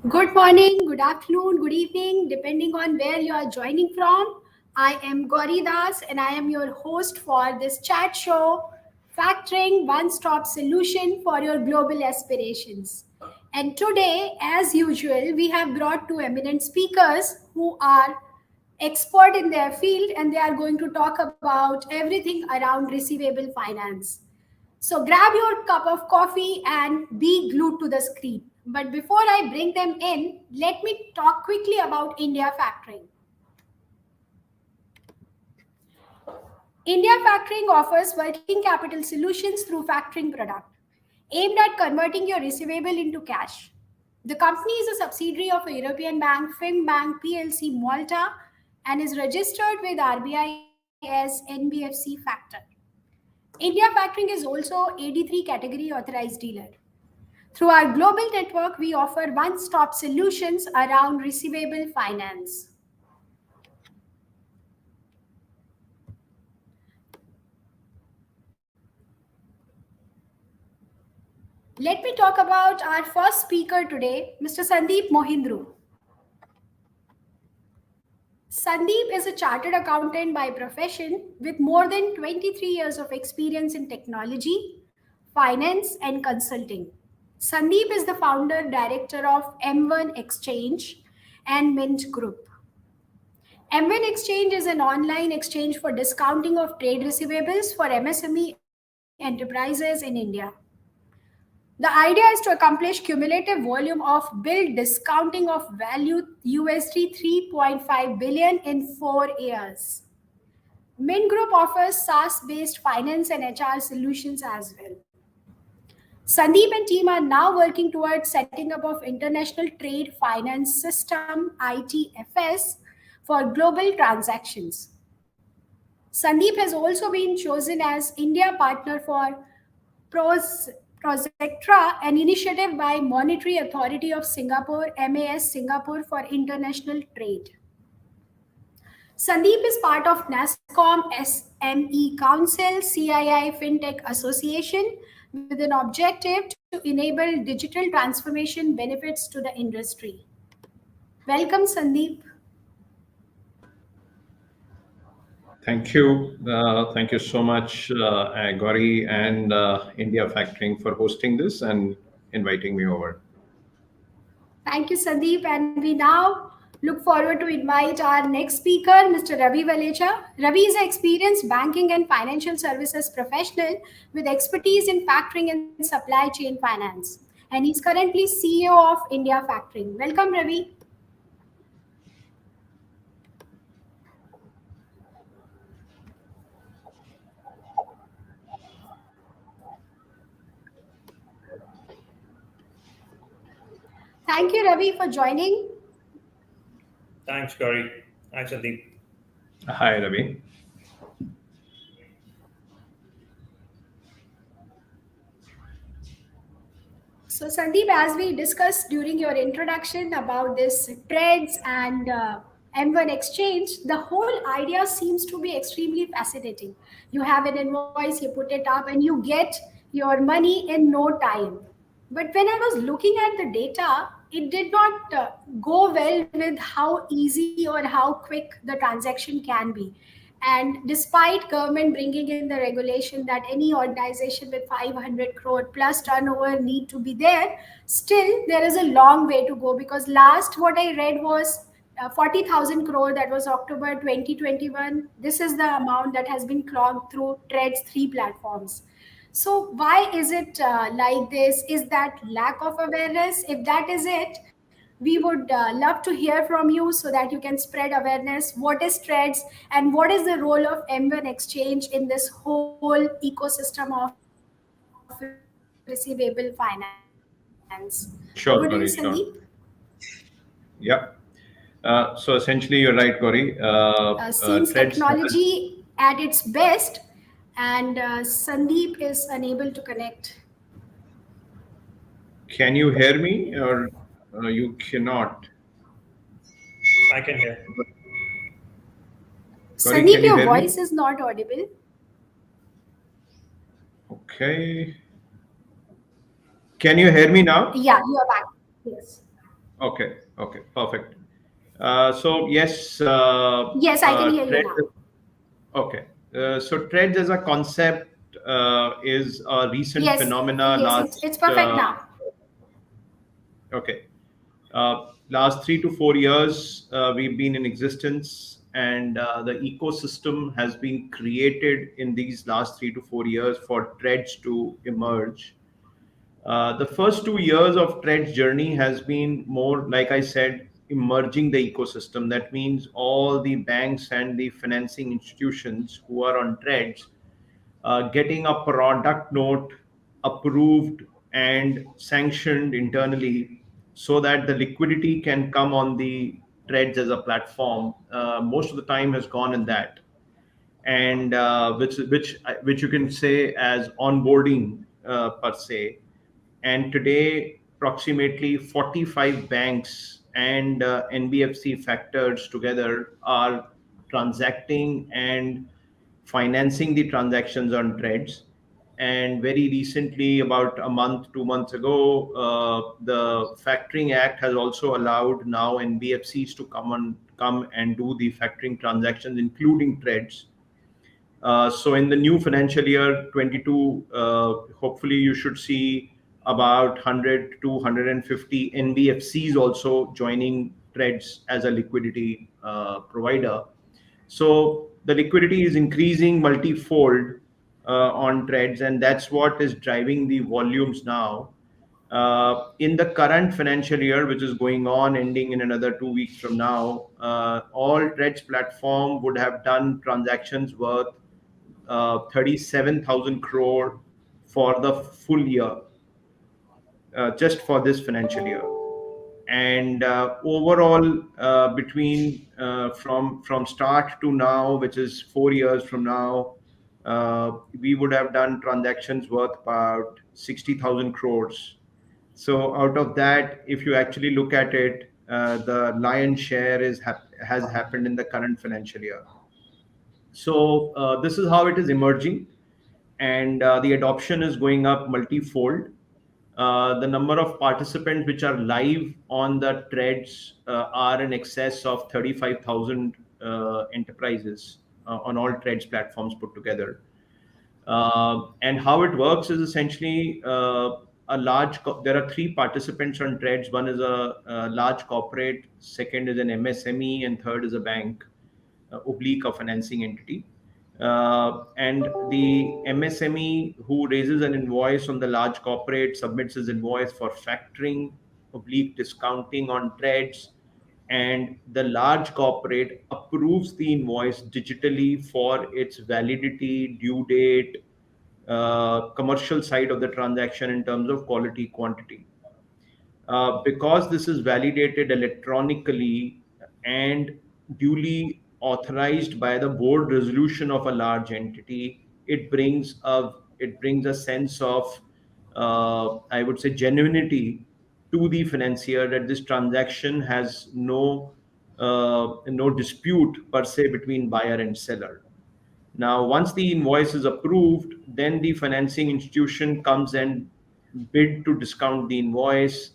Good morning, good afternoon, good evening, depending on where you are joining from. I am Gauri Das and I am your host for this chat show, Factoring One Stop Solution for Your Global Aspirations. And today, as usual, we have brought two eminent speakers who are expert in their field and they are going to talk about everything around receivable finance. So grab your cup of coffee and be glued to the screen. But before I bring them in, let me talk quickly about India Factoring. India Factoring offers working capital solutions through factoring product aimed at converting your receivable into cash. The company is a subsidiary of a European bank, Bank PLC Malta, and is registered with RBI as NBFC Factor. India Factoring is also 83 category authorized dealer. Through our global network, we offer one stop solutions around receivable finance. Let me talk about our first speaker today, Mr. Sandeep Mohindru. Sandeep is a chartered accountant by profession with more than 23 years of experience in technology, finance, and consulting. Sandeep is the founder director of M1 Exchange and Mint Group. M1 Exchange is an online exchange for discounting of trade receivables for MSME enterprises in India. The idea is to accomplish cumulative volume of bill discounting of value USD 3.5 billion in 4 years. Mint Group offers SaaS-based finance and HR solutions as well. Sandeep and team are now working towards setting up of International Trade Finance System ITFS for global transactions. Sandeep has also been chosen as India partner for Projectra, an initiative by Monetary Authority of Singapore, MAS Singapore for International Trade. Sandeep is part of NASSCOM SME Council, CII FinTech Association, with an objective to enable digital transformation benefits to the industry. Welcome, Sandeep. Thank you. Thank you so much, Gauri and India Factoring for hosting this and inviting me over. Thank you, Sandeep. And we now look forward to invite our next speaker, Mr. Ravi Valecha. Ravi is an experienced banking and financial services professional with expertise in factoring and supply chain finance. And he's currently CEO of India Factoring. Welcome, Ravi. Thank you, Ravi, for joining. Thanks, Gauri. Hi, Sandeep. Hi, Ravi. So, Sandeep, as we discussed during your introduction about this trades and M1 exchange, the whole idea seems to be extremely fascinating. You have an invoice, you put it up, and you get your money in no time. But when I was looking at the data, it did not go well with how easy or how quick the transaction can be. And despite government bringing in the regulation that any organization with 500 crore plus turnover need to be there, still there is a long way to go because last what I read was 40,000 crore, that was October 2021. This is the amount that has been clocked through Trades 3 platforms. So why is it like this? Is that lack of awareness? If that is it, we would love to hear from you so that you can spread awareness. What is Trades and what is the role of M1 Exchange in this whole ecosystem of receivable finance? Over to you, Sandeep. Sure, Gauri, sure. Yeah. So essentially, you're right, Gauri. Seems Threads. technology at its best, and Sandeep is unable to connect. Can you hear me or you cannot? I can hear. Gauri, Sandeep, can you your hear me? voice is not audible. Okay. Can you hear me now? Yeah, you are back. Yes. Okay, okay, perfect. So yes, Yes, I can hear you trends. now. Okay, so trends as a concept is a recent Yes, phenomena. yes, it's perfect now. Okay, last 3 to 4 years we've been in existence, and the ecosystem has been created in these last 3 to 4 years for trends to emerge. The first 2 years of Tread's journey has been more, like I said, emerging the ecosystem. That means all the banks and the financing institutions who are on Treads getting a product note approved and sanctioned internally so that the liquidity can come on the Treads as a platform. Most of the time has gone in that, and which you can say as onboarding per se. And today, approximately 45 banks and NBFC factors together are transacting and financing the transactions on Threads. And very recently, about a month, 2 months ago, the Factoring Act has also allowed now NBFCs to come and do the factoring transactions, including Threads. So in the new financial year 22, hopefully you should see about 100 to 150 NBFCs also joining Threads as a liquidity provider. So the liquidity is increasing multifold on Threads, and that's what is driving the volumes now. In the current financial year, which is going on, ending in another 2 weeks from now, all Threads platform would have done transactions worth 37,000 crore for the full year, just for this financial year. And overall, between from start to now, which is 4 years from now, we would have done transactions worth about 60,000 crores. So out of that, if you actually look at it, the lion's share has happened in the current financial year. So this is how it is emerging, and the adoption is going up multifold. The number of participants which are live on the threads are in excess of 35,000 enterprises on all threads platforms put together. And how it works is essentially there are three participants on threads. One is a large corporate, second is an MSME, and third is a bank oblique a financing entity. And the MSME who raises an invoice on the large corporate submits his invoice for factoring, oblique discounting on trades, and the large corporate approves the invoice digitally for its validity, due date, commercial side of the transaction in terms of quality, quantity. Because this is validated electronically and duly authorized by the board resolution of a large entity, it brings a sense of, I would say, genuinity to the financier that this transaction has no dispute per se between buyer and seller. Now, once the invoice is approved, then the financing institution comes and bid to discount the invoice.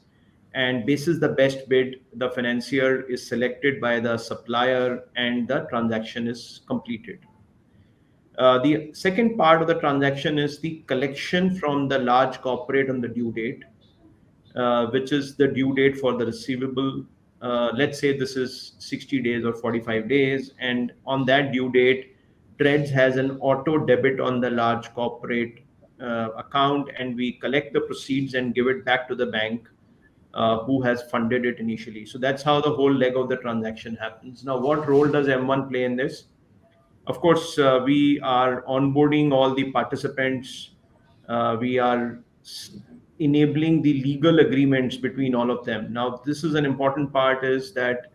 And basis the best bid, the financier is selected by the supplier and the transaction is completed. The second part of the transaction is the collection from the large corporate on the due date, which is the due date for the receivable. Let's say this is 60 days or 45 days, and on that due date, Treads has an auto debit on the large corporate account, and we collect the proceeds and give it back to the bank who has funded it initially. So that's how the whole leg of the transaction happens. Now, what role does M1 play in this? Of course, we are onboarding all the participants. We are enabling the legal agreements between all of them. Now, this is an important part, is that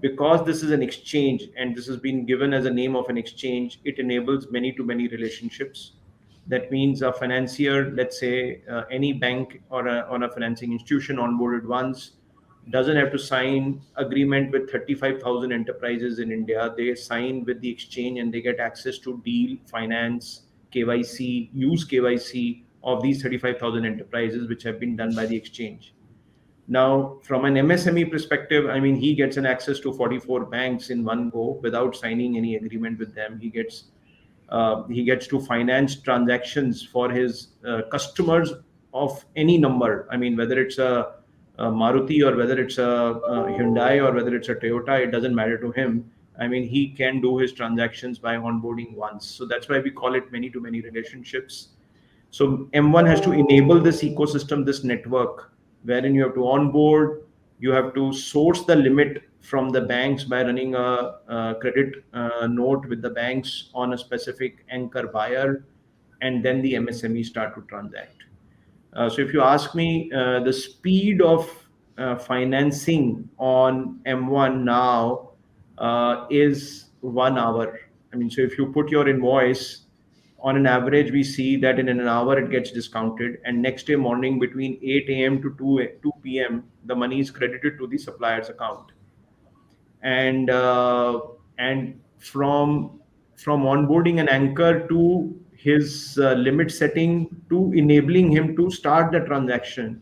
because this is an exchange and this has been given as a name of an exchange, it enables many to many relationships. That means a financier, let's say any bank or a financing institution onboarded once, doesn't have to sign agreement with 35,000 enterprises in India. They sign with the exchange and they get access to deal, finance, use KYC of these 35,000 enterprises, which have been done by the exchange. Now, from an MSME perspective, I mean, he gets an access to 44 banks in one go without signing any agreement with them. He gets to finance transactions for his customers of any number. I mean, whether it's a Maruti or whether it's a Hyundai or whether it's a Toyota, it doesn't matter to him. I mean, he can do his transactions by onboarding once. So that's why we call it many to many relationships. So M1 has to enable this ecosystem, this network, wherein you have to onboard, you have to source the limit from the banks by running a credit note with the banks on a specific anchor buyer, and then the MSME start to transact. So if you ask me, the speed of financing on M1 now is 1 hour. I mean, so if you put your invoice, on an average, we see that in an hour it gets discounted, and next day morning between 8 a.m. to 2 p.m., the money is credited to the supplier's account. And from onboarding an anchor to his limit setting to enabling him to start the transaction.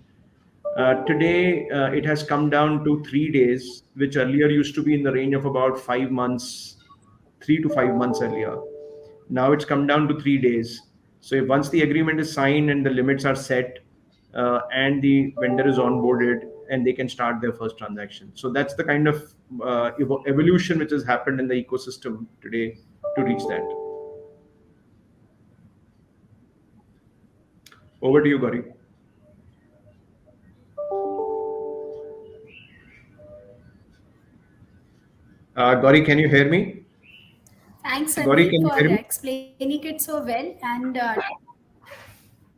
Today, it has come down to 3 days, which earlier used to be in the range of about 5 months, 3 to 5 months earlier. Now it's come down to 3 days. So if once the agreement is signed and the limits are set, and the vendor is onboarded, and they can start their first transaction. So that's the kind of evolution which has happened in the ecosystem today to reach that. Over to you, Gauri. Gauri, can you hear me? Thanks, Gauri, can you Sandeep, hear for me? explaining it so well. And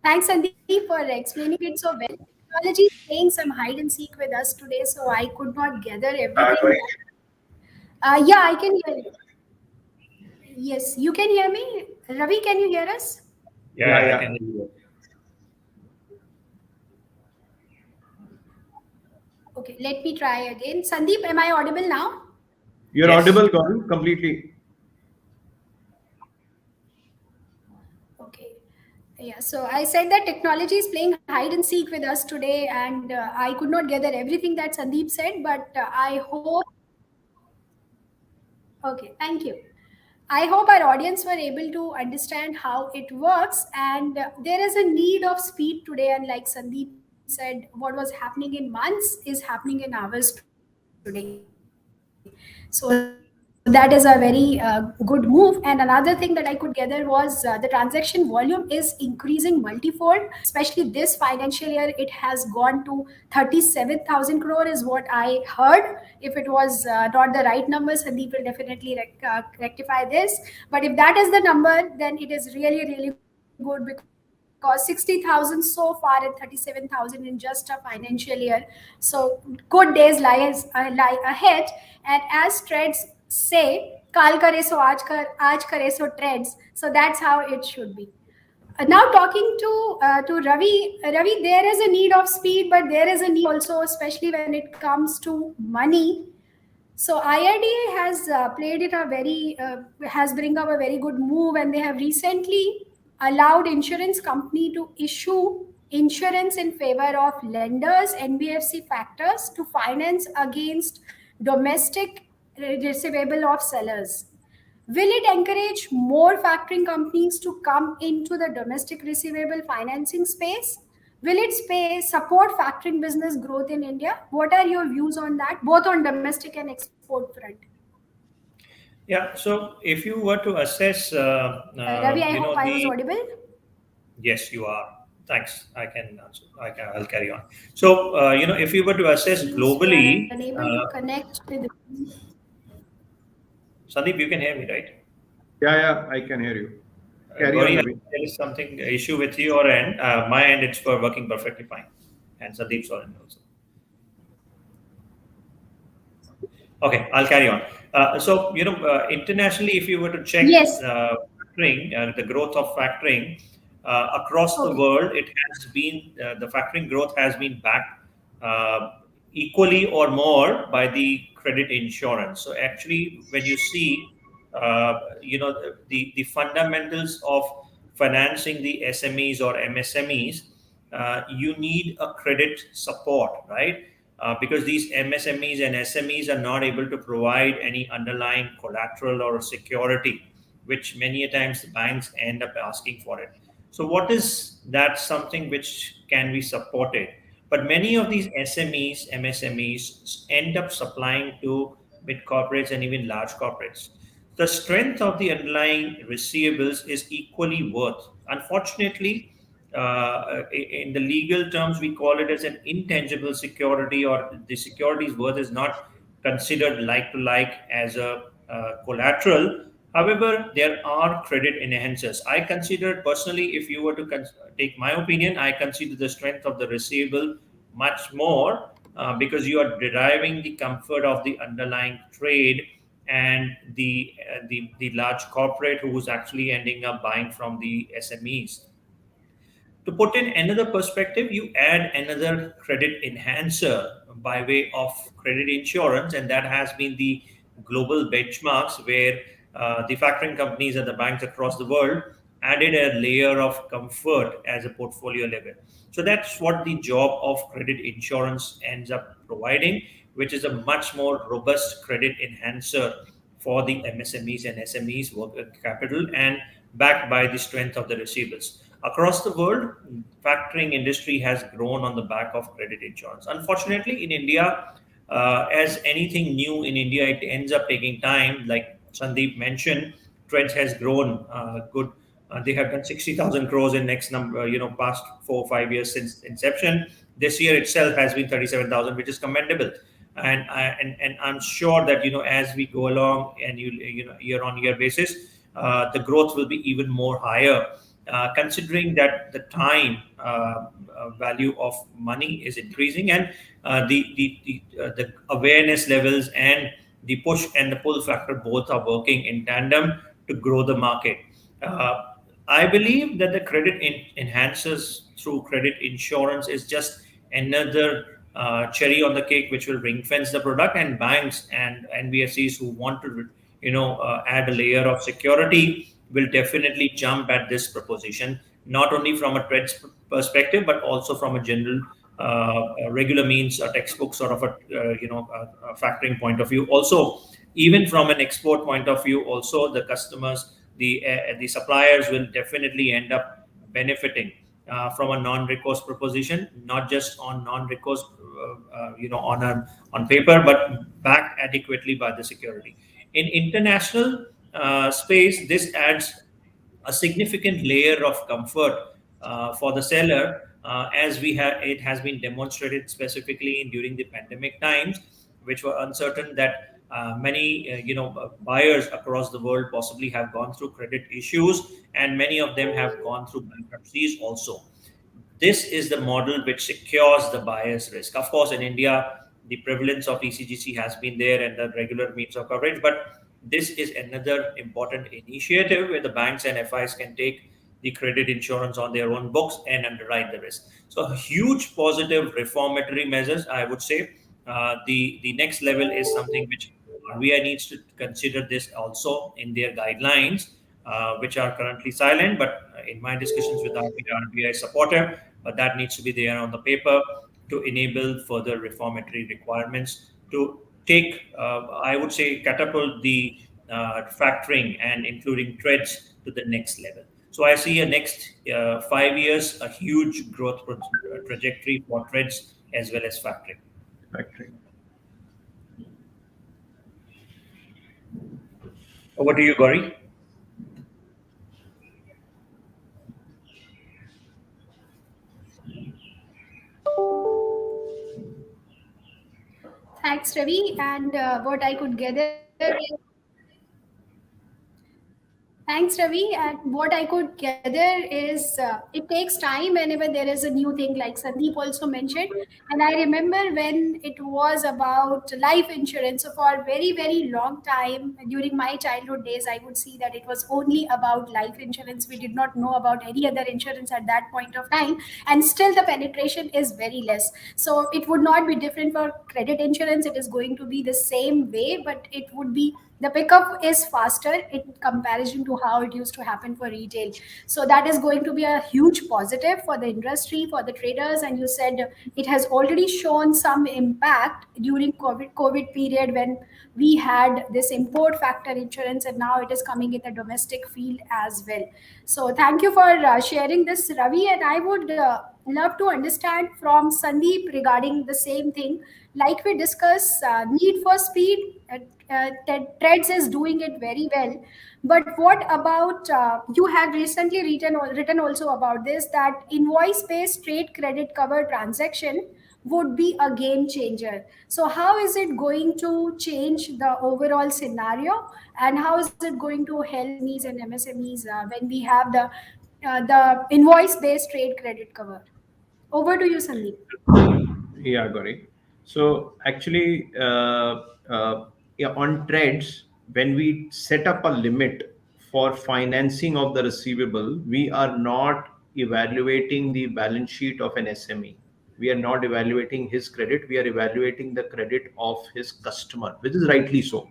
thanks, Sandeep, for explaining it so well. Technology is playing some hide and seek with us today, so I could not gather everything. Gauri? Yeah, I can hear you. Yes, you can hear me. Ravi, can you hear us? Yeah, Yeah, I yeah. can hear you. Okay, let me try again. Sandeep, am I audible now? You're Yes. audible, Gauri, completely. Okay. Yeah, so I said that technology is playing hide and seek with us today, and I could not gather everything that Sandeep said, but I hope. Okay, thank you. I hope our audience were able to understand how it works. And there is a need of speed today. And like Sandeep said, what was happening in months is happening in hours today. So that is a very good move. And another thing that I could gather was the transaction volume is increasing multifold, especially this financial year. It has gone to 37,000 crore, is what I heard. If it was not the right number, Sandeep will definitely rectify this. But if that is the number, then it is really good because 60,000 so far and 37,000 in just a financial year. So good days lie ahead. And as trends say, "Kal kare so aaj kare so trends." So that's how it should be. Now talking to Ravi. Ravi, there is a need of speed, but there is a need also, especially when it comes to money. So IRDA has played it a very has bring up a very good move, and they have recently allowed insurance company to issue insurance in favor of lenders, NBFC factors to finance against domestic receivable of sellers. Will it encourage more factoring companies to come into the domestic receivable financing space? Will it support factoring business growth in India? What are your views on that, both on domestic and export front? Yeah. So if you were to assess, Ravi, I hope I was the audible. yes, you are. Thanks. I can answer. I'll carry on. So if you were to assess Seems you are globally, unable to connect with. Sandeep, you can hear me, right? Yeah, yeah, I can hear you. Carry on, Gauri, Ravi. there is something issue with your end. My end, it's working perfectly fine, and Sandeep's end also. Okay, I'll carry on. So, internationally, if you were to check Yes. factoring, the growth of factoring across the Okay. world, it has been the factoring growth has been backed uh, equally or more by the credit insurance. So, actually, when you see, the fundamentals of financing the SMEs or MSMEs, you need a credit support, right? because these MSMEs and SMEs are not able to provide any underlying collateral or security, which many a times the banks end up asking for it. So, what is that something which can be supported? But many of these SMEs, MSMEs end up supplying to mid corporates and even large corporates. The strength of the underlying receivables is equally worth. Unfortunately, in the legal terms, we call it as an intangible security, or the security's worth is not considered like to like as a collateral. However, there are credit enhancers. I consider personally, if you were to take my opinion, I consider the strength of the receivable much more because you are deriving the comfort of the underlying trade and the large corporate who is actually ending up buying from the SMEs. To put in another perspective, you add another credit enhancer by way of credit insurance, and that has been the global benchmarks where the factoring companies and the banks across the world added a layer of comfort as a portfolio level. So that's what the job of credit insurance ends up providing, which is a much more robust credit enhancer for the MSMEs and SMEs working capital and backed by the strength of the receivables. Across the world, factoring industry has grown on the back of credit insurance. Unfortunately, in India, as anything new in India, it ends up taking time. Like Sandeep mentioned, Trends has grown good. They have done 60,000 crores in next number, past 4 or 5 years since inception. This year itself has been 37,000, which is commendable. And I'm sure that as we go along and year on year basis, the growth will be even more higher, considering that the time value of money is increasing, and the awareness levels and the push and the pull factor both are working in tandem to grow the market. Uh, I believe that the credit enhancers through credit insurance is just another cherry on the cake, which will ring fence the product, and banks and NBFCs who want to, add a layer of security will definitely jump at this proposition, not only from a trades perspective, but also from a general regular means, a textbook sort of a factoring point of view. Also, even from an export point of view, also the customers, the suppliers will definitely end up benefiting from a non-recourse proposition, not just on non-recourse, on paper, but backed adequately by the security. In international space, this adds a significant layer of comfort for the seller, as it has been demonstrated specifically during the pandemic times, which were uncertain, that many buyers across the world possibly have gone through credit issues, and many of them have gone through bankruptcies also. This is the model which secures the buyer's risk. Of course, in India, the prevalence of ECGC has been there and the regular means of coverage, but this is another important initiative where the banks and FIs can take the credit insurance on their own books and underwrite the risk. So, huge positive reformatory measures, I would say. The next level is something which RBI needs to consider this also in their guidelines, which are currently silent. But in my discussions with RBI is supportive, but that needs to be there on the paper to enable further reformatory requirements to take, I would say, catapult the factoring and including trades to the next level. So I see a next 5 years, a huge growth trajectory for trades as well as factoring. Factoring. Over to you, Gauri. Thanks, Ravi. And what I could gather is Thanks, Ravi. And what I could gather is it takes time whenever there is a new thing, like Sandeep also mentioned. And I remember when it was about life insurance. So, for a very, very long time during my childhood days, I would see that it was only about life insurance. We did not know about any other insurance at that point of time. And still, the penetration is very less. So, it would not be different for credit insurance. It is going to be the same way, but it would be The pickup is faster in comparison to how it used to happen for retail. So that is going to be a huge positive for the industry, for the traders. And you said it has already shown some impact during COVID period, when we had this import factor insurance, and now it is coming in the domestic field as well. So thank you for sharing this, Ravi. And I would love to understand from Sandeep regarding the same thing. Like we discussed, need for speed, Threads is doing it very well. But what about, you had recently written also about this, that invoice based trade credit cover transaction would be a game changer. So how is it going to change the overall scenario, and how is it going to help SMEs and MSMEs when we have the invoice based trade credit cover? Over to you, Sandeep. Yeah, Gauri. So actually, yeah, on trades, when we set up a limit for financing of the receivable, we are not evaluating the balance sheet of an SME. We are not evaluating his credit. We are evaluating the credit of his customer, which is rightly so.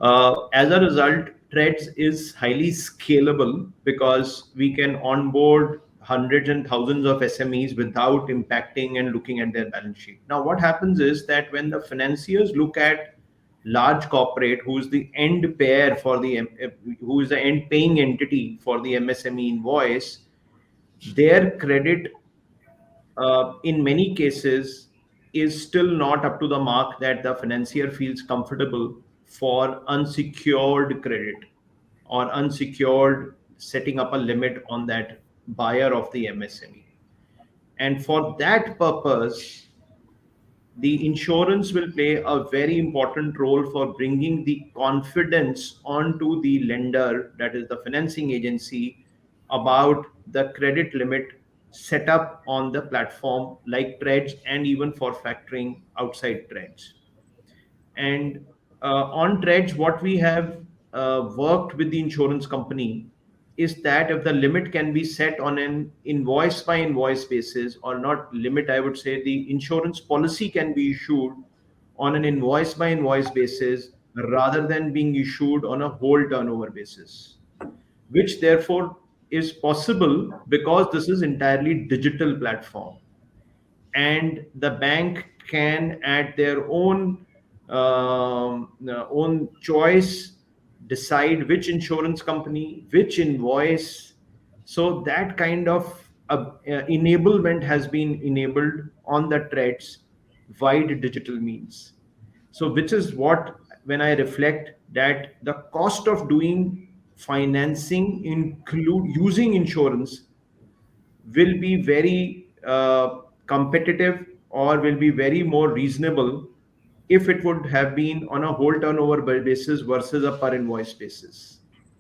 As a result, Threads is highly scalable because we can onboard hundreds and thousands of SMEs without impacting and looking at their balance sheet. Now, what happens is that when the financiers look at large corporate, who's the end payer for who is the end paying entity for the MSME invoice, their credit in many cases is still not up to the mark that the financier feels comfortable for unsecured credit or unsecured setting up a limit on that buyer of the MSME. And for that purpose, the insurance will play a very important role for bringing the confidence onto the lender, that is the financing agency, about the credit limit set up on the platform like Trades, and even for factoring outside Trades. And on Trades, what we have worked with the insurance company is that if the limit can be set on an invoice by invoice basis, or not limit, I would say the insurance policy can be issued on an invoice by invoice basis rather than being issued on a whole turnover basis, which therefore is possible because this is entirely digital platform, and the bank can at their own choice decide which insurance company, which invoice. So that kind of enablement has been enabled on the Threads wide digital means. So which is what, when I reflect that the cost of doing financing include using insurance will be very competitive, or will be very more reasonable if it would have been on a whole turnover basis versus a per invoice basis.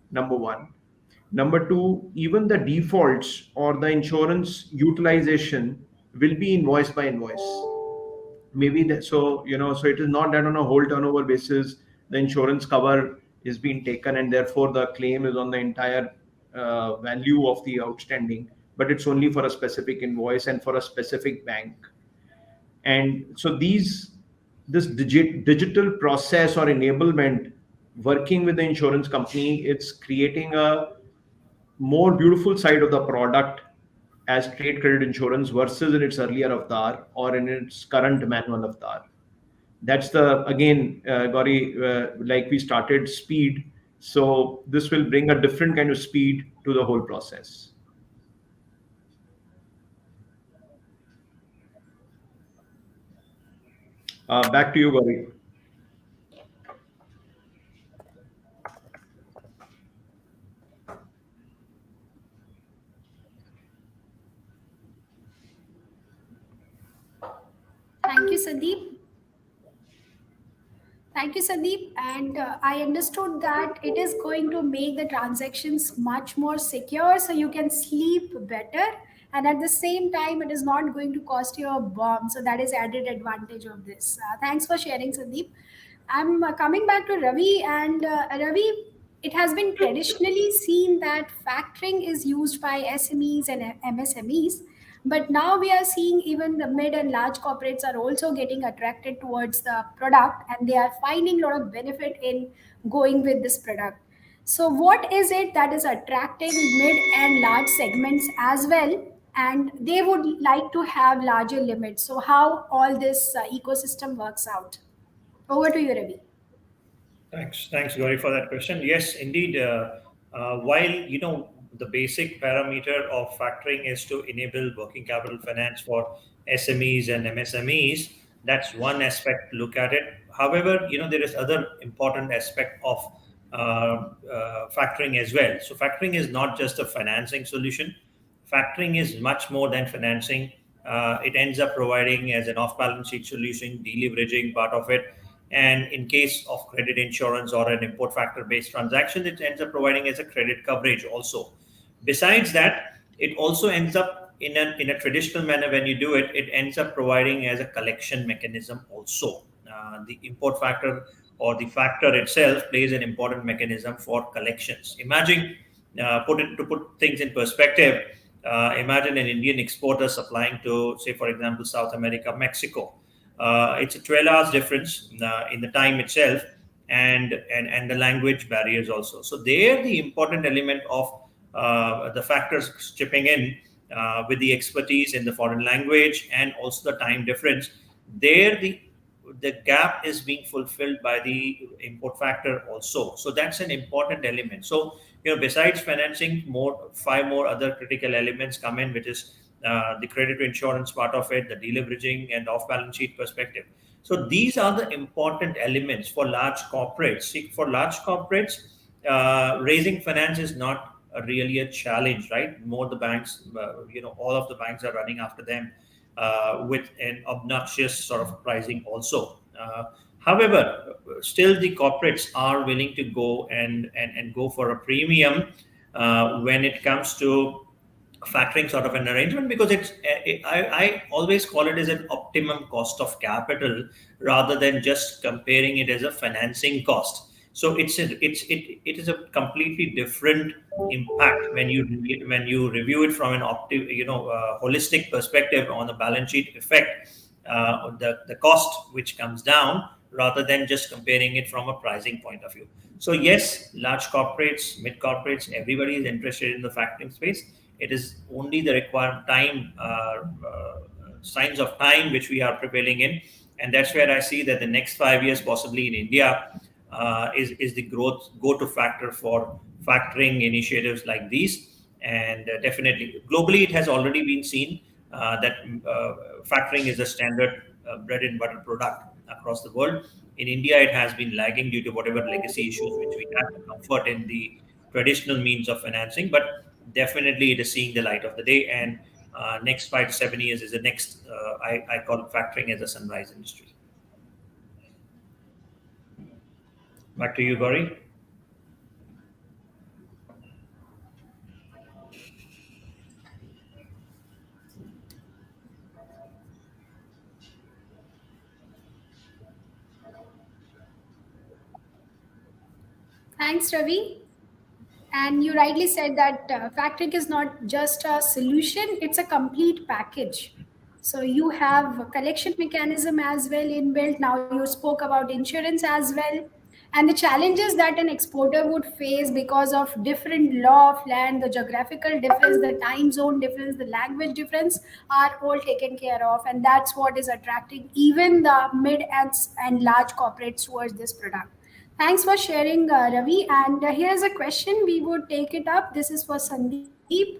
Number one. Number two, even the defaults or the insurance utilization will be invoice by invoice. Maybe that, so it is not that on a whole turnover basis the insurance cover is being taken and therefore the claim is on the entire value of the outstanding, but it's only for a specific invoice and for a specific bank. And so this digital process or enablement, working with the insurance company, it's creating a more beautiful side of the product as trade credit insurance versus in its earlier avatar or in its current manual avatar. That's the, again, Gauri, like we started speed. So this will bring a different kind of speed to the whole process. Back to you, Gauri. Thank you, Sandeep. Thank you, Sandeep. And I understood that it is going to make the transactions much more secure so you can sleep better. And at the same time, it is not going to cost you a bomb. So that is added advantage of this. Thanks for sharing, Sandeep. I'm coming back to Ravi. And Ravi, it has been traditionally seen that factoring is used by SMEs and MSMEs. But now we are seeing even the mid and large corporates are also getting attracted towards the product, and they are finding a lot of benefit in going with this product. So what is it that is attracting mid and large segments as well, and they would like to have larger limits? So how all this ecosystem works out? Over to you, Ravi. Thanks, Gauri, for that question. Yes, indeed. While the basic parameter of factoring is to enable working capital finance for SMEs and MSMEs, that's one aspect to look at it. However, there is other important aspect of factoring as well. So factoring is not just a financing solution. Factoring is much more than financing. It ends up providing as an off-balance sheet solution, deleveraging part of it, and in case of credit insurance or an import factor-based transaction, it ends up providing as a credit coverage also. Besides that, it also ends up in a traditional manner when you do it. It ends up providing as a collection mechanism also. The import factor or the factor itself plays an important mechanism for collections. Imagine, to put things in perspective, imagine an Indian exporter supplying to, say, for example, South America, Mexico. It's a 12 hours difference in the time itself, and the language barriers also. So there, the important element of the factors chipping in with the expertise in the foreign language and also the time difference. There, the gap is being fulfilled by the import factor also. So that's an important element. So besides financing, five more other critical elements come in, which is the credit to insurance part of it, the deleveraging and off balance sheet perspective. So these are the important elements for large corporates. See, for large corporates, raising finance is not really a challenge, right? More the banks, all of the banks are running after them with an obnoxious sort of pricing also. However, still the corporates are willing to go and go for a premium when it comes to factoring sort of an arrangement, because I always call it as an optimum cost of capital rather than just comparing it as a financing cost. So it is a completely different impact when you review it from an holistic perspective on the balance sheet effect, the cost which comes down rather than just comparing it from a pricing point of view. So yes, large corporates, mid corporates, everybody is interested in the factoring space. It is only the required time, signs of time which we are prevailing in, and that's where I see that the next 5 years, possibly in India, is the growth go-to factor for factoring initiatives like these. And definitely, globally, it has already been seen that factoring is a standard bread and butter product across the world. In India, it has been lagging due to whatever legacy issues which we have to comfort in the traditional means of financing, but definitely it is seeing the light of the day. And next 5 to 7 years is the next, I call factoring as a sunrise industry. Back to you, Gauri. Thanks, Ravi. And you rightly said that factoring is not just a solution, it's a complete package. So you have a collection mechanism as well inbuilt. Now you spoke about insurance as well. And the challenges that an exporter would face because of different law of land, the geographical difference, the time zone difference, the language difference are all taken care of. And that's what is attracting even the mid and large corporates towards this product. Thanks for sharing, Ravi. And here's a question. We would take it up. This is for Sandeep.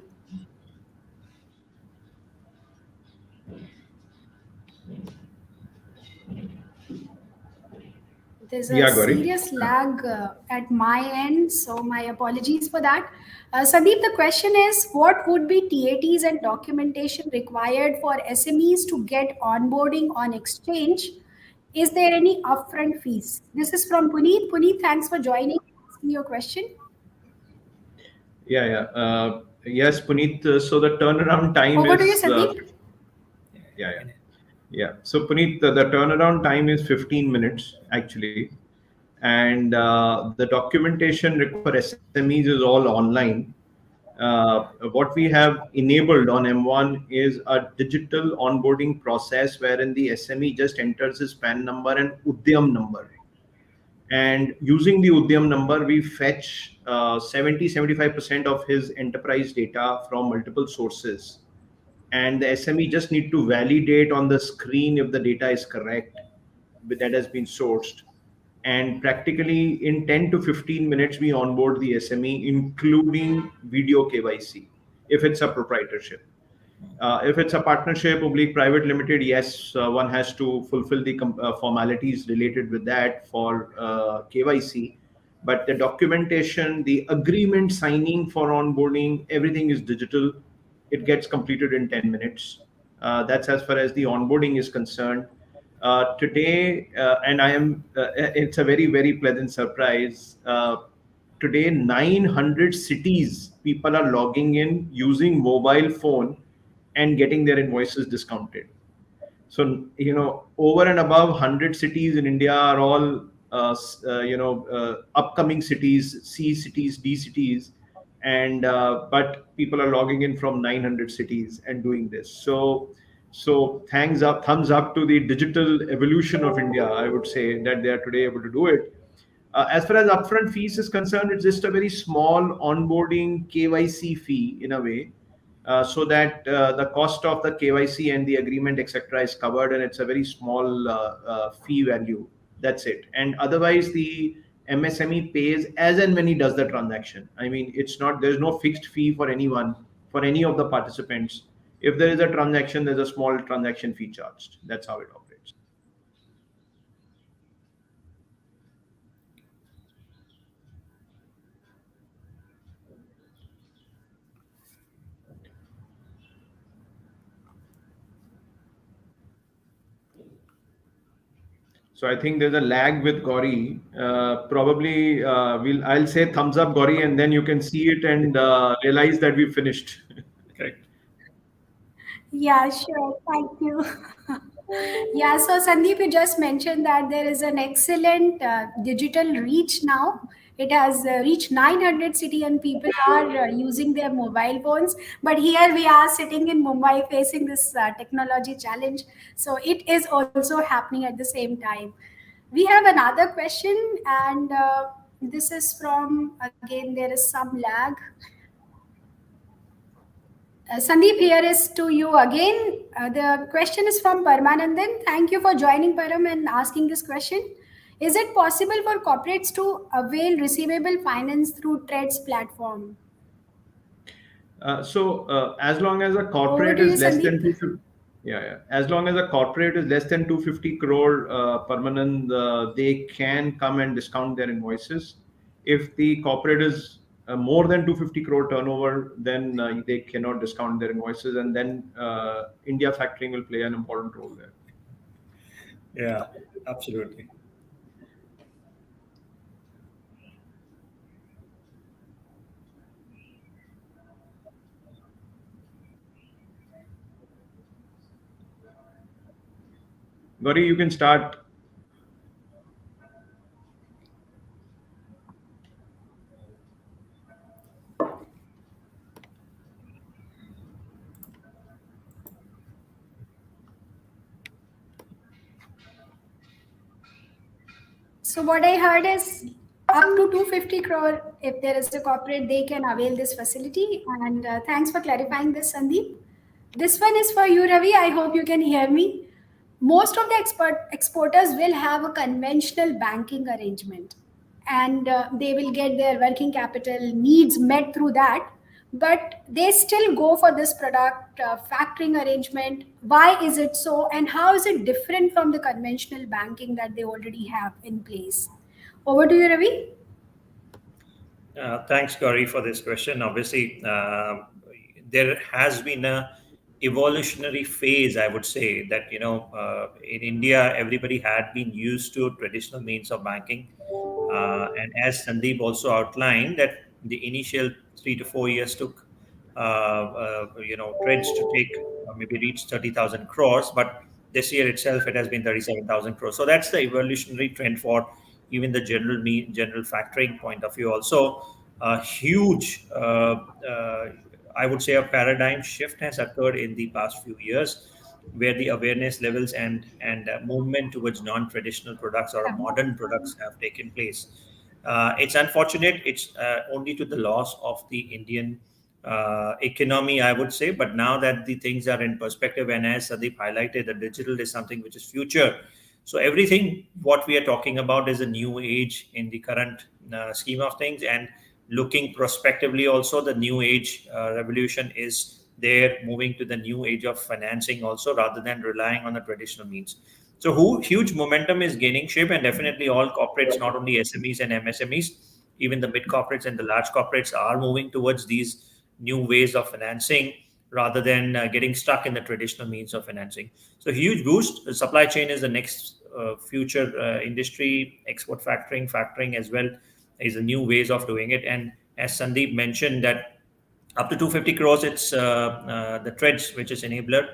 There's a Yeah, Gauri. serious lag at my end, so my apologies for that. Sandeep, the question is, what would be TATs and documentation required for SMEs to get onboarding on exchange? Is there any upfront fees? This is from Puneet. Puneet, thanks for joining and asking your question. Yeah, yeah. Yes, Puneet. So the turnaround time Over to you, is, Sandeep. yeah, yeah, yeah. So Puneet, the turnaround time is 15 minutes actually, and the documentation required for SMEs is all online. what we have enabled on M1 is a digital onboarding process wherein the SME just enters his PAN number and Udyam number. And using the Udyam number, we fetch 70-75% of his enterprise data from multiple sources. And the SME just need to validate on the screen if the data is correct, that has been sourced. And practically in 10 to 15 minutes, we onboard the SME, including video KYC, if it's a proprietorship. If it's a partnership, oblique private limited, yes, one has to fulfill the formalities related with that for KYC. But the documentation, the agreement signing for onboarding, everything is digital. It gets completed in 10 minutes. That's as far as the onboarding is concerned. Today, and it's a very, very pleasant surprise. Today, 900 cities people are logging in using mobile phone and getting their invoices discounted. So, over and above 100 cities in India are all, upcoming cities, C cities, D cities, and but people are logging in from 900 cities and doing this. So thumbs up to the digital evolution of India. I would say that they are today able to do it. As far as upfront fees is concerned, it's just a very small onboarding KYC fee in a way, so that the cost of the KYC and the agreement, etc., is covered, and it's a very small fee value. That's it. And otherwise, the MSME pays as and when he does the transaction. I mean, there's no fixed fee for anyone, for any of the participants. If there is a transaction, there's a small transaction fee charged. That's how it operates. So I think there's a lag with Gauri. Probably I'll say thumbs up, Gauri, and then you can see it and realize that we finished. Correct. Yeah, sure. Thank you. Yeah, so Sandeep, you just mentioned that there is an excellent digital reach now. It has reached 900 city and people are using their mobile phones. But here we are sitting in Mumbai facing this technology challenge. So it is also happening at the same time. We have another question, and this is from, again, there is some lag. Sandeep, here is to you again. The question is from Paramanandan. Thank you for joining, Param, and asking this question. Is it possible for corporates to avail receivable finance through TRED's platform? As long as a Over corporate to you, is less than Sandeep. 250, yeah. As long as a corporate is less than 250 crore permanent, they can come and discount their invoices. If the corporate is more than 250 crore turnover, then they cannot discount their invoices, and then India factoring will play an important role there. Yeah, absolutely. Gauri, you can start. So what I heard is up to 250 crore, if there is a corporate, they can avail this facility. And thanks for clarifying this, Sandeep. This one is for you, Ravi. I hope you can hear me. Most of the exporters will have a conventional banking arrangement, and they will get their working capital needs met through that, but they still go for this product factoring arrangement. Why is it so, and how is it different from the conventional banking that they already have in place? Over to you, Ravi. Thanks, Gauri, for this question. Obviously, there has been a evolutionary phase, I would say, that in India everybody had been used to traditional means of banking, and as Sandeep also outlined, that the initial 3 to 4 years took trends to take maybe reach 30,000 crores, but this year itself it has been 37,000 crores. So that's the evolutionary trend for even the general factoring point of view also. a huge, I would say, a paradigm shift has occurred in the past few years, where the awareness levels and movement towards non-traditional products or modern products have taken place. It's unfortunate. It's only to the loss of the Indian economy, I would say. But now that the things are in perspective, and as Sadeep highlighted, the digital is something which is future. So everything what we are talking about is a new age in the current scheme of things, and looking prospectively also, the new age revolution is there, moving to the new age of financing also, rather than relying on the traditional means. So huge momentum is gaining shape, and definitely all corporates, not only SMEs and MSMEs, even the mid corporates and the large corporates are moving towards these new ways of financing, rather than getting stuck in the traditional means of financing. So huge boost. The supply chain is the next future industry. Export factoring as well is a new ways of doing it. And as Sandeep mentioned, that up to 250 crores, it's the trades, which is enabler.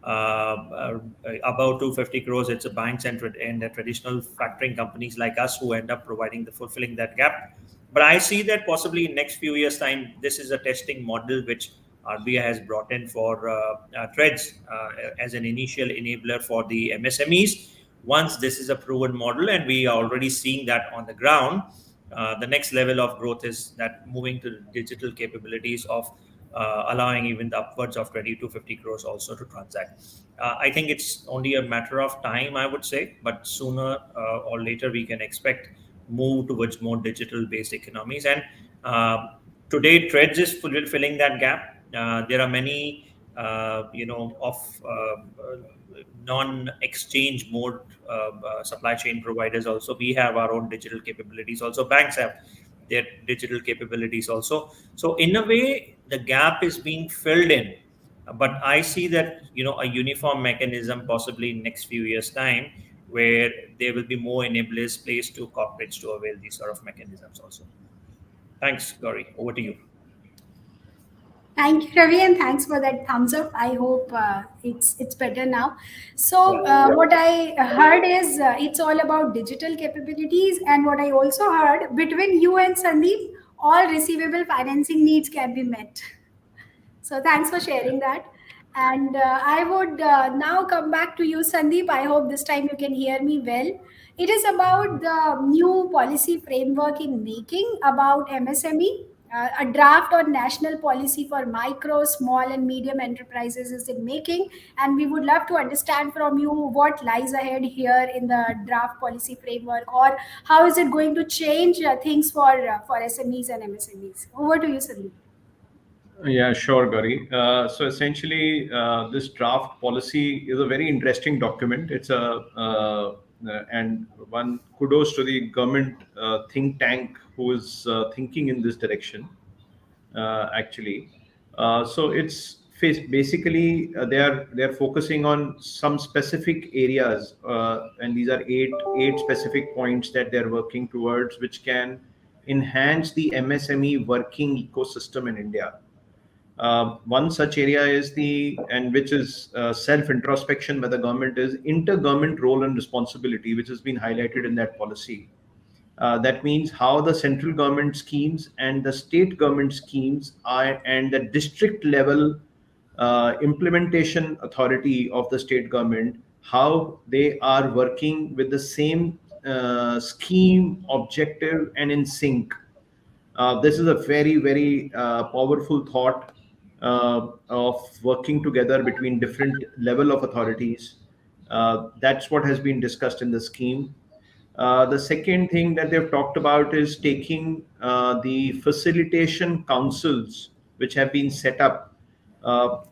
About 250 crores, it's a banks and the traditional factoring companies like us who end up providing the fulfilling that gap. But I see that possibly in next few years' time, this is a testing model which RBI has brought in for trades as an initial enabler for the MSMEs. Once this is a proven model, and we are already seeing that on the ground, the next level of growth is that moving to the digital capabilities of allowing even the upwards of 20 to 50 crores also to transact. I think it's only a matter of time, I would say, but sooner or later we can expect move towards more digital based economies. And today, Trades is fulfilling that gap. There are many, of non-exchange mode supply chain providers. Also, we have our own digital capabilities. Also, banks have their digital capabilities. Also, so in a way, the gap is being filled in. But I see that a uniform mechanism possibly in next few years' time, where there will be more enablers placed to corporates to avail these sort of mechanisms also. Thanks, Gauri. Over to you. Thank you, Ravi, and thanks for that thumbs up. I hope it's better now. So, Yeah. what I heard is it's all about digital capabilities, and what I also heard between you and Sandeep, all receivable financing needs can be met. So thanks for sharing that. And I would now come back to you, Sandeep. I hope this time you can hear me well. It is about the new policy framework in making about MSME. A draft on national policy for micro, small, and medium enterprises is in making, and we would love to understand from you what lies ahead here in the draft policy framework, or how is it going to change things for SMEs and MSMEs. Over to you, Sandeep. Yeah, sure, Gary. So essentially, this draft policy is a very interesting document. It's and one kudos to the government think tank who is thinking in this direction, actually. So it's basically they are focusing on some specific areas, and these are eight specific points that they're working towards, which can enhance the MSME working ecosystem in India. One such area is and which is self introspection by the government, is intergovernment role and responsibility, which has been highlighted in that policy. That means how the central government schemes and the state government schemes are, and the district level implementation authority of the state government, how they are working with the same scheme, objective, and in sync. This is a very, very powerful thought of working together between different level of authorities. That's what has been discussed in the scheme. The second thing that they've talked about is taking the facilitation councils, which have been set up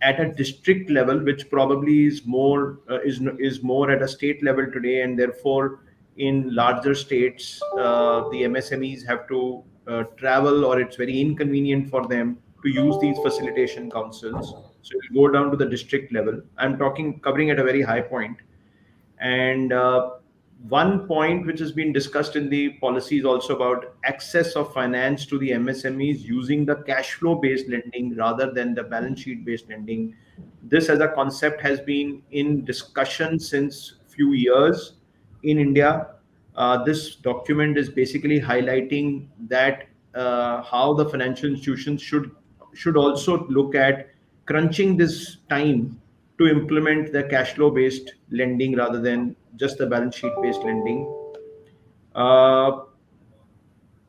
at a district level, which probably is more at a state level today, and therefore in larger states, the MSMEs have to travel, or it's very inconvenient for them to use these facilitation councils. So it will go down to the district level. I'm talking covering at a very high point. And one point which has been discussed in the policy is also about access of finance to the MSMEs using the cash flow based lending rather than the balance sheet based lending. This as a concept has been in discussion since few years in India. This document is basically highlighting that how the financial institutions should also look at crunching this time to implement the cash flow based lending rather than just the balance sheet based lending. Uh,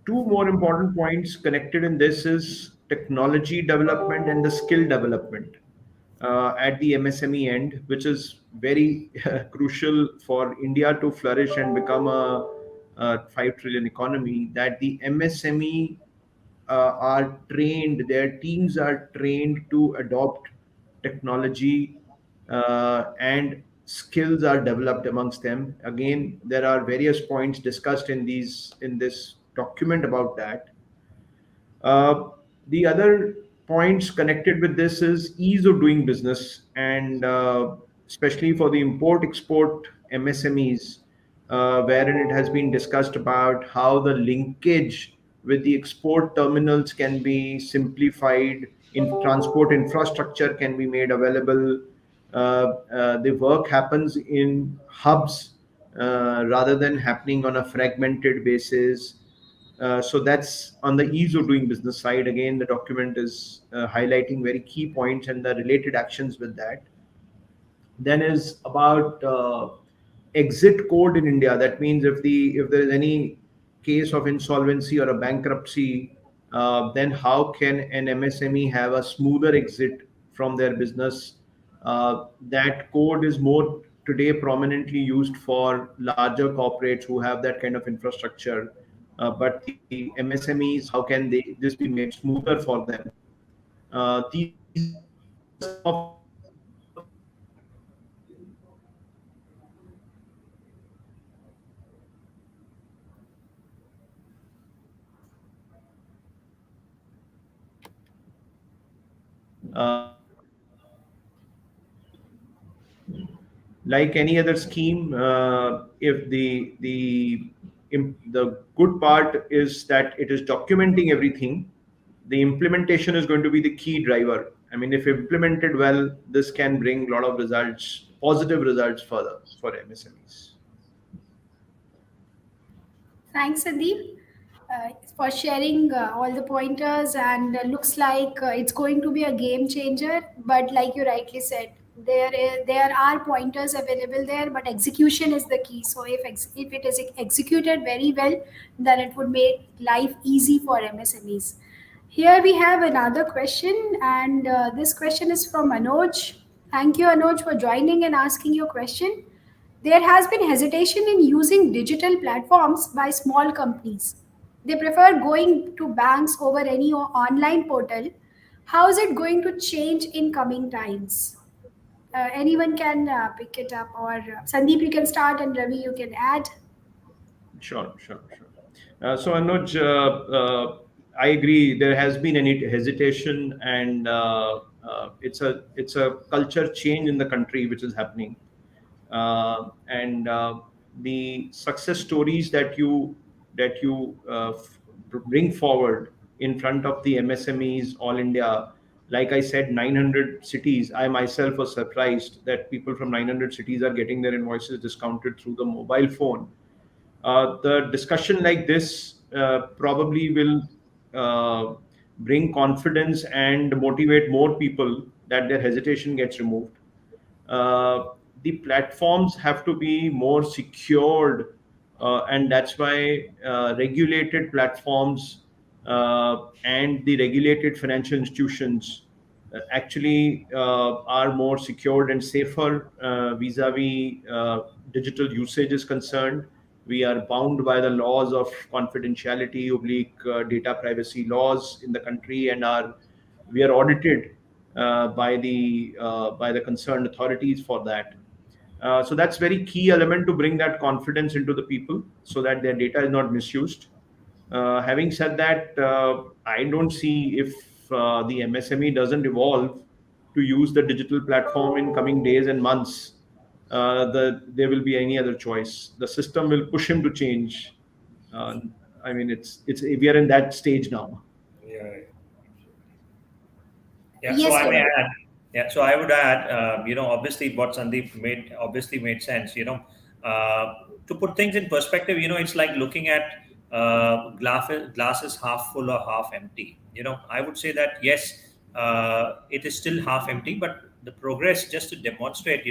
Two more important points connected in this is technology development and the skill development at the MSME end, which is very crucial for India to flourish and become a 5 trillion economy. That the MSME are trained, their teams are trained to adopt technology, and skills are developed amongst them. Again, there are various points discussed in this document about that. uh, the other points connected with this is ease of doing business, and especially for the import export MSMEs, wherein it has been discussed about how the linkage with the export terminals can be simplified, in transport infrastructure can be made available. The work happens in hubs rather than happening on a fragmented basis. So that's on the ease of doing business side. Again, the document is highlighting very key points and the related actions with that. Then is about exit code in India. That means if there is any case of insolvency or a bankruptcy, then how can an MSME have a smoother exit from their business? That code is more today prominently used for larger corporates who have that kind of infrastructure. But the MSMEs, how can this be made smoother for them? These are some of the points like any other scheme. If the good part is that it is documenting everything, the implementation is going to be the key driver. I mean, if implemented well, this can bring a lot of results, positive results further for MSMEs. Thanks, Sandeep, for sharing all the pointers. And looks like it's going to be a game changer. But like you rightly said, there are pointers available there, but execution is the key. So if it is executed very well, then it would make life easy for MSMEs. Here we have another question, and this question is from Anoj. Thank you, Anoj, for joining and asking your question. There has been hesitation in using digital platforms by small companies. They prefer going to banks over any online portal. How is it going to change in coming times? Anyone can pick it up, or Sandeep, you can start, and Ravi, you can add. Sure. So Anuj, I agree. There has been any hesitation, and it's a culture change in the country which is happening. And the success stories that you bring forward in front of the MSMEs all India. Like I said, 900 cities. I myself was surprised that people from 900 cities are getting their invoices discounted through the mobile phone. The discussion like this probably will uh, bring confidence and motivate more people that their hesitation gets removed. uh, the platforms have to be more secured, and that's why regulated platforms and the regulated financial institutions actually are more secured and safer vis-a-vis digital usage is concerned. We are bound by the laws of confidentiality, oblique data privacy laws in the country, and are we are audited by the concerned authorities for that. So that's very key element to bring that confidence into the people so that their data is not misused. Having said that, I don't see if the MSME doesn't evolve to use the digital platform in coming days and months, there will be any other choice. The system will push him to change. Uh, I mean, it's we are in that stage now. Yeah. Yeah, so Yes, I may Ravi. add. Yeah, so I would add, obviously what Sandeep made obviously made sense. To put things in perspective, it's like looking at glass is half full or half empty. I would say that yes, it is still half empty, but the progress, just to demonstrate,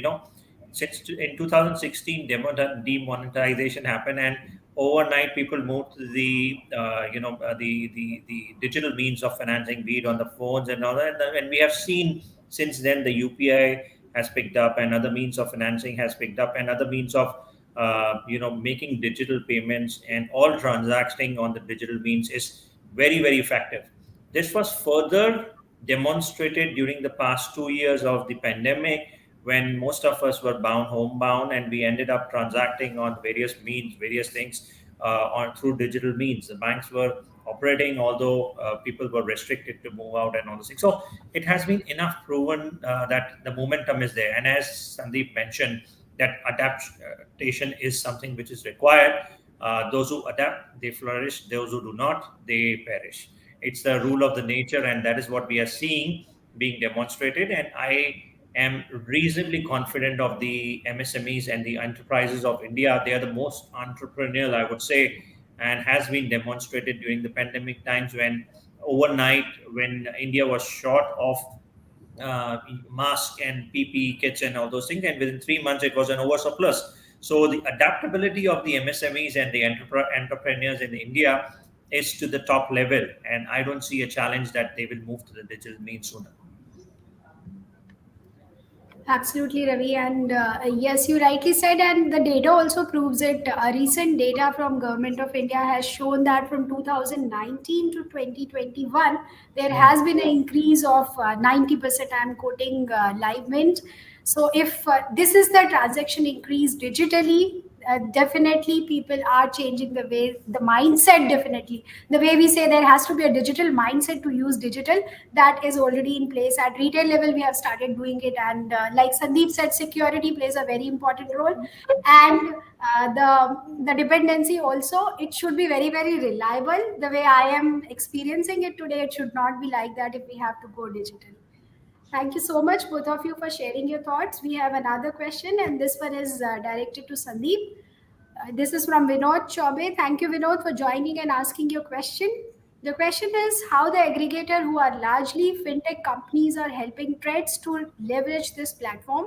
since in 2016 demonetization happened, and overnight people moved to the the digital means of financing, be it on the phones and all that. And we have seen since then the UPI has picked up, and other means of financing has picked up, and other means of making digital payments and all transacting on the digital means is very, very effective. This was further demonstrated during the past 2 years of the pandemic, when most of us were homebound, and we ended up transacting on various means, various things on through digital means. The banks were operating, although people were restricted to move out and all those things. So it has been enough proven that the momentum is there. And as Sandeep mentioned, that adaptation is something which is required. Those who adapt, they flourish. Those who do not, they perish. It's the rule of the nature, and that is what we are seeing being demonstrated. And I am reasonably confident of the MSMEs and the enterprises of India. They are the most entrepreneurial, I would say, and has been demonstrated during the pandemic times, when overnight, when India was short of mask and PPE kits and all those things, and within 3 months it was an oversurplus. So the adaptability of the MSMEs and the entrepreneurs in India is to the top level, and I don't see a challenge that they will move to the digital means sooner. Absolutely, Ravi. And yes, you rightly said, and the data also proves it. Recent data from Government of India has shown that from 2019 to 2021, there has been an increase of 90%. I'm quoting Live Mint. So if this is the transaction increase digitally, definitely people are changing the way, the mindset. Definitely the way we say there has to be a digital mindset to use digital, that is already in place. At retail level we have started doing it, and like Sandeep said, security plays a very important role. And the dependency also, it should be very, very reliable. The way I am experiencing it today, it should not be like that if we have to go digital. Thank you so much, both of you, for sharing your thoughts. We have another question, and this one is directed to Sandeep. This is from Vinod Chaube. Thank you, Vinod, for joining and asking your question. The question is how the aggregator, who are largely fintech companies, are helping trades to leverage this platform.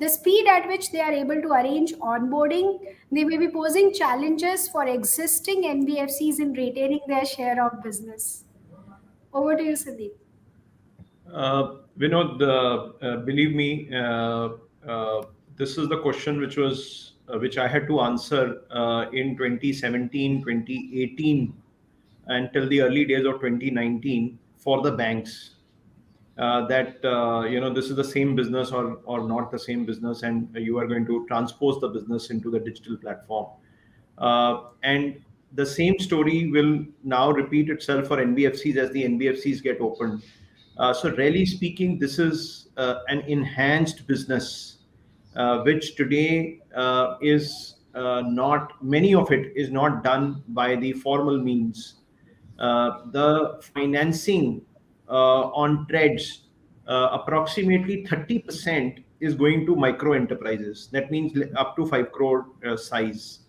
The speed at which they are able to arrange onboarding, they may be posing challenges for existing NBFCs in retaining their share of business. Over to you, Sandeep. Vinod, believe me, this is the question which I had to answer in 2017, 2018, until the early days of 2019 for the banks. That this is the same business or not the same business, and you are going to transpose the business into the digital platform. And the same story will now repeat itself for NBFCs as the NBFCs get opened. So really speaking, this is an enhanced business, which today is not, many of it is not done by the formal means. The financing on trades, approximately 30% is going to micro enterprises. That means up to 5 crore size.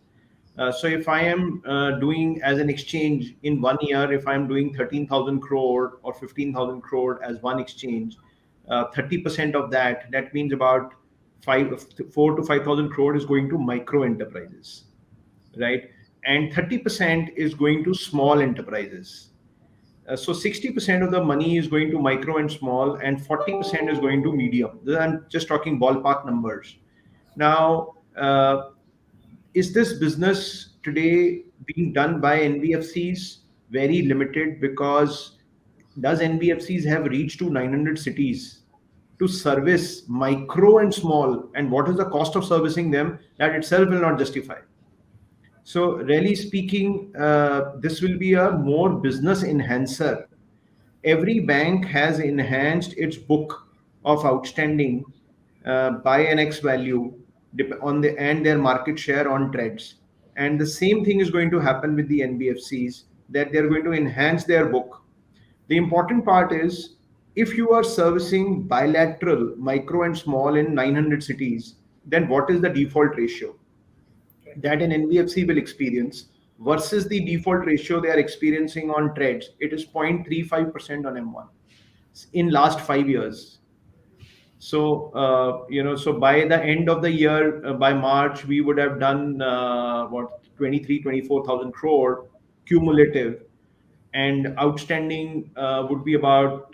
So if I am doing as an exchange in 1 year, if I'm doing 13,000 crore or 15,000 crore as one exchange, 30% of that, that means about 4 to 5,000 crore is going to micro enterprises, right? And 30% is going to small enterprises. So 60% of the money is going to micro and small, and 40% is going to medium. I'm just talking ballpark numbers. Now, is this business today being done by NBFCs? Very limited, because does NBFCs have reach to 900 cities to service micro and small? And what is the cost of servicing them? That itself will not justify. So really speaking, this will be a more business enhancer. Every bank has enhanced its book of outstanding by an X value on the and their market share on trades. And the same thing is going to happen with the NBFCs, that they're going to enhance their book. The important part is, if you are servicing bilateral, micro and small in 900 cities, then what is the default ratio that an NBFC will experience? versus the default ratio they are experiencing on trades, it is 0.35% on M1 in last 5 years. So, so by the end of the year, by March, we would have done what 23, 24,000 crore cumulative, and outstanding would be about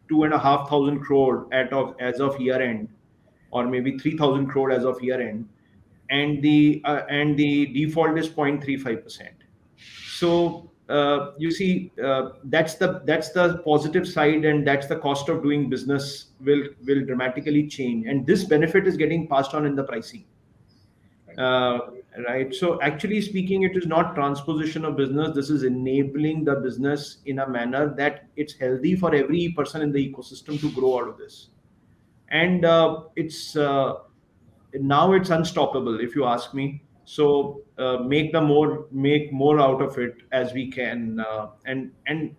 2,500 crore as of year end, or maybe 3,000 crore as of year end, and the default is 0.35%. So you see, that's the positive side, and that's the cost of doing business will dramatically change, and this benefit is getting passed on in the pricing. uh, right? So actually speaking, it is not transposition of business. This is enabling the business in a manner that it's healthy for every person in the ecosystem to grow out of this. And it's now it's unstoppable, if you ask me. So make more out of it as we can. And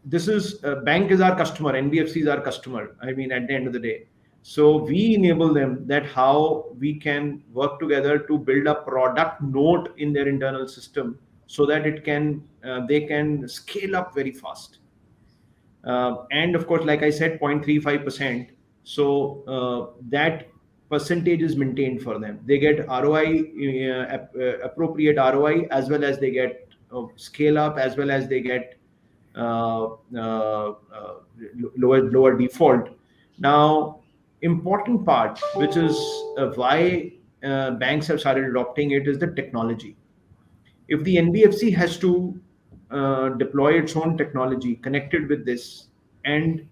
this is bank is our customer, NBFC is our customer, I mean, at the end of the day. So we enable them that how we can work together to build a product note in their internal system, so that it can they can scale up very fast. And of course, like I said, 0.35%. So that percentage is maintained for them. They get ROI, appropriate ROI, as well as they get scale up, as well as they get uh, uh, uh, lower default. Now, important part, which is why banks have started adopting it, is the technology. If the NBFC has to deploy its own technology connected with this and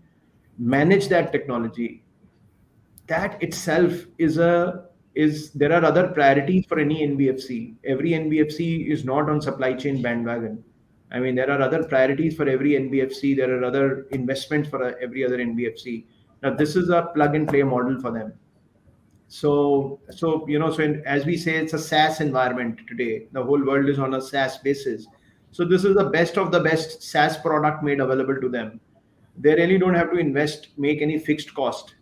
manage that technology, that itself is there are other priorities for any NBFC. Every NBFC is not on supply chain bandwagon. I mean, there are other priorities for every NBFC. There are other investments for every other NBFC. Now, this is a plug and play model for them. As we say, it's a SaaS environment today. The whole world is on a SaaS basis. So this is the best of the best SaaS product made available to them. They really don't have to invest, make any fixed cost.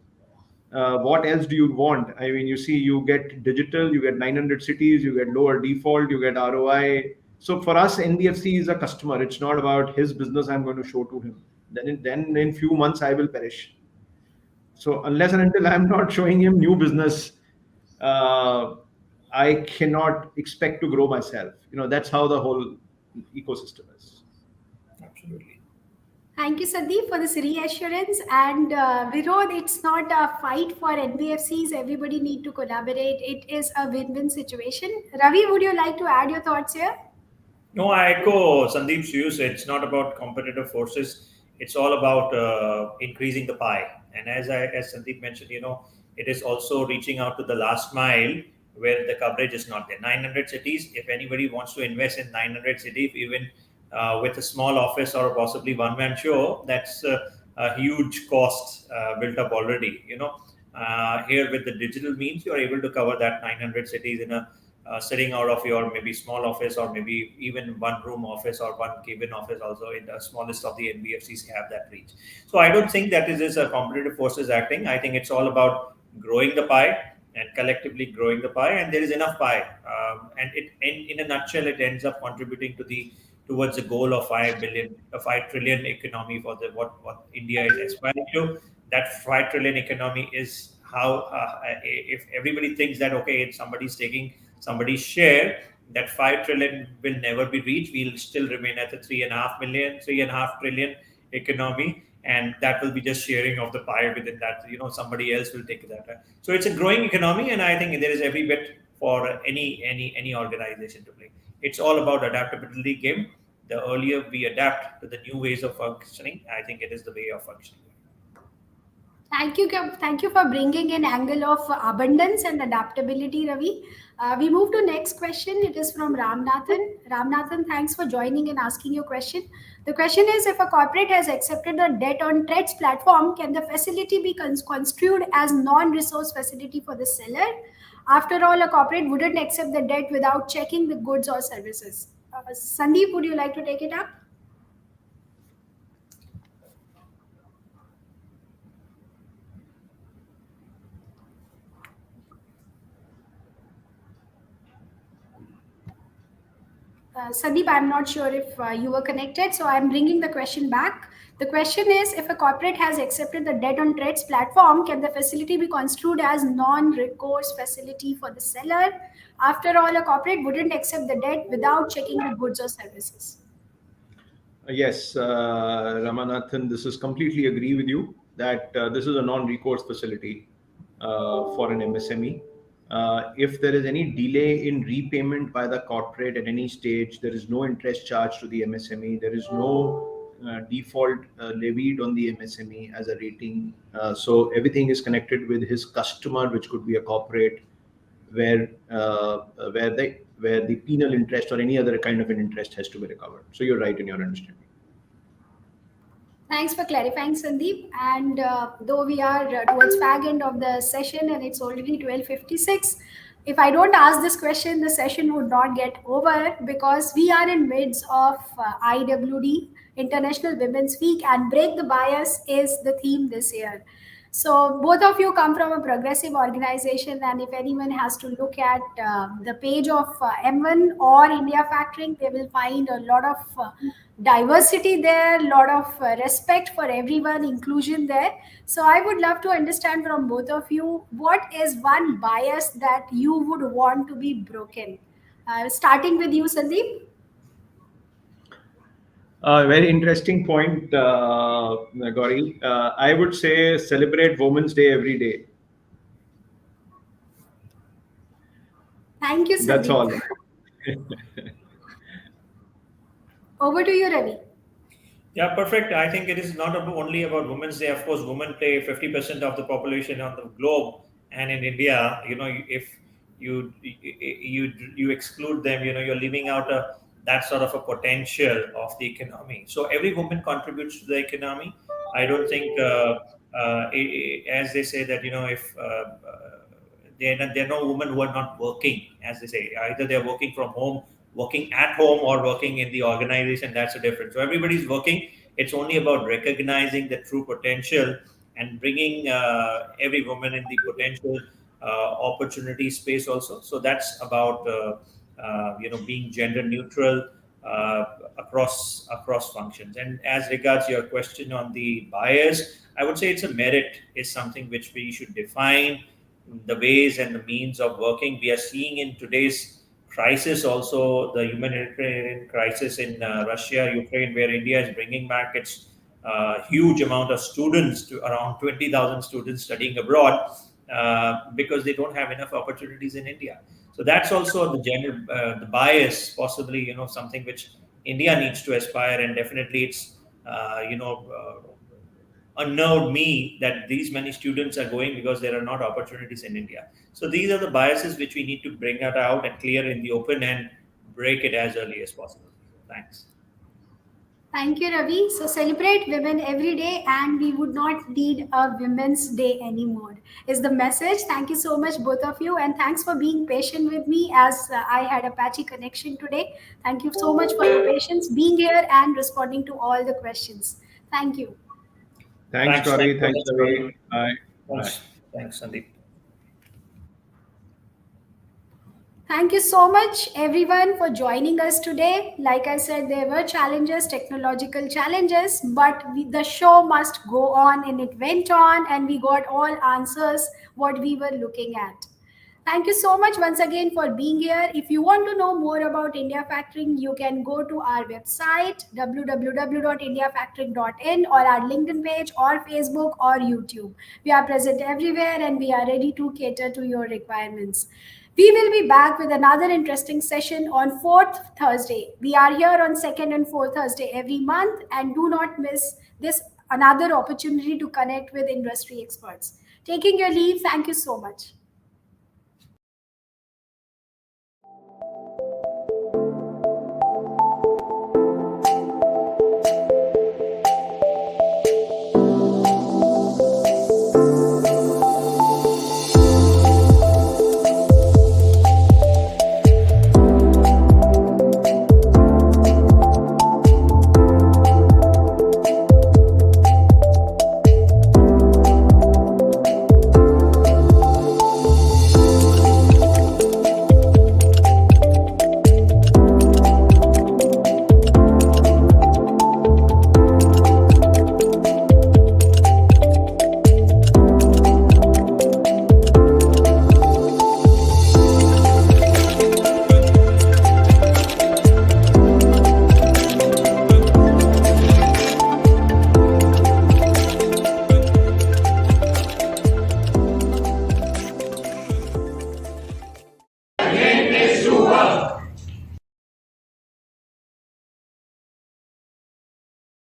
What else do you want? I mean, you see, you get digital, you get 900 cities, you get lower default, you get ROI. So for us, NBFC is a customer. It's not about his business I'm going to show to him. Then in few months I will perish. So unless and until I'm not showing him new business, uh, I cannot expect to grow myself. That's how the whole ecosystem is. Absolutely. Thank you, Sandeep, for this reassurance. And Virod, it's not a fight for NBFCs. Everybody need to collaborate. It is a win-win situation. Ravi, would you like to add your thoughts here? No, I echo Sandeep's views. It's not about competitive forces. It's all about increasing the pie. And as Sandeep mentioned, it is also reaching out to the last mile where the coverage is not there. 900 cities. If anybody wants to invest in 900 cities, even with a small office or possibly one-man show, that's a huge cost built up already. Here with the digital means, you are able to cover that 900 cities in a sitting out of your maybe small office, or maybe even one room office or one cabin office. Also in the smallest of the NBFCs have that reach. So I don't think that is a competitive forces acting. I think it's all about growing the pie and collectively growing the pie, and there is enough pie. And in a nutshell, it ends up contributing towards the goal of 5 billion, a 5 trillion economy for the what India is aspiring to. That 5 trillion economy is how if everybody thinks that okay, if somebody's taking somebody's share, that 5 trillion will never be reached. We'll still remain at the 3.5 trillion economy, and that will be just sharing of the pie within that. Somebody else will take that. So it's a growing economy, and I think there is every bit for any organization to play. It's all about adaptability game. The earlier we adapt to the new ways of functioning, I think it is the way of functioning. Thank you for bringing in angle of abundance and adaptability, Ravi. We move to next question. It is from Ramnathan. Ramnathan, thanks for joining and asking your question. The question is, if a corporate has accepted the debt on Threads platform, can the facility be construed as non-resource facility for the seller? After all, a corporate wouldn't accept the debt without checking the goods or services. Sandeep, would you like to take it up? Sandeep, I'm not sure if you were connected, so I'm bringing the question back. The question is, if a corporate has accepted the debt on Trades platform, can the facility be construed as non-recourse facility for the seller? After all, a corporate wouldn't accept the debt without checking the goods or services. Yes, Ramanathan, this is completely agree with you that this is a non-recourse facility for an MSME. If there is any delay in repayment by the corporate at any stage, there is no interest charged to the MSME. There is no default levied on the MSME as a rating. So everything is connected with his customer, which could be a corporate, where the penal interest or any other kind of an interest has to be recovered. So you're right in your understanding. Thanks for clarifying, Sandeep. And though we are towards fag end of the session and it's already 12:56, if I don't ask this question, the session would not get over because we are in midst of IWD, International Women's Week, and Break the Bias is the theme this year. So both of you come from a progressive organization, and if anyone has to look at the page of M1 or India Factoring, they will find a lot of diversity there, a lot of respect for everyone, inclusion there. So I would love to understand from both of you, what is one bias that you would want to be broken? Starting with you, Sandeep. Very interesting point, Gauri. I would say celebrate Women's Day every day. Thank you, That's Sandeep. all. Over to you, Ravi. Yeah, perfect. I think it is not only about Women's Day. Of course, women play 50% of the population on the globe, and in India, if you exclude them, you're leaving out that sort of a potential of the economy. So every woman contributes to the economy. I don't think, as they say that if there are no women who are not working, as they say, either they're working from home, working at home, or working in the organization. That's the difference. So everybody's working. It's only about recognizing the true potential and bringing every woman in the potential opportunity space also. So that's about being gender neutral uh, across functions. And as regards your question on the bias, I would say it's a merit is something which we should define the ways and the means of working. We are seeing in today's crisis also the humanitarian crisis in Russia, Ukraine, where India is bringing back its huge amount of students, to around 20,000 students studying abroad, because they don't have enough opportunities in India. So that's also the general the bias, possibly something which India needs to aspire, and definitely it's unnerved me that these many students are going because there are not opportunities in India. So these are the biases which we need to bring it out and clear in the open and break it as early as possible. Thanks. Thank you, Ravi. So celebrate women every day, and we would not need a Women's Day anymore, is the message. Thank you so much, both of you, and thanks for being patient with me as I had a patchy connection today. Thank you so much for your patience, being here, and responding to all the questions. Thank you. Thanks, Thanks Gauri. so Thanks, much, Ravi. Ravi. Bye. Bye. Thanks, Sandeep. Thank you so much, everyone, for joining us today. Like I said, there were challenges, technological challenges, but the show must go on, and it went on, and we got all answers what we were looking at. Thank you so much once again for being here. If you want to know more about India Factoring, you can go to our website www.indiafactoring.in, or our LinkedIn page, or Facebook, or YouTube. We are present everywhere, and we are ready to cater to your requirements. We will be back with another interesting session on fourth Thursday. We are here on second and fourth Thursday every month, and do not miss this another opportunity to connect with industry experts. Taking your leave, thank you so much.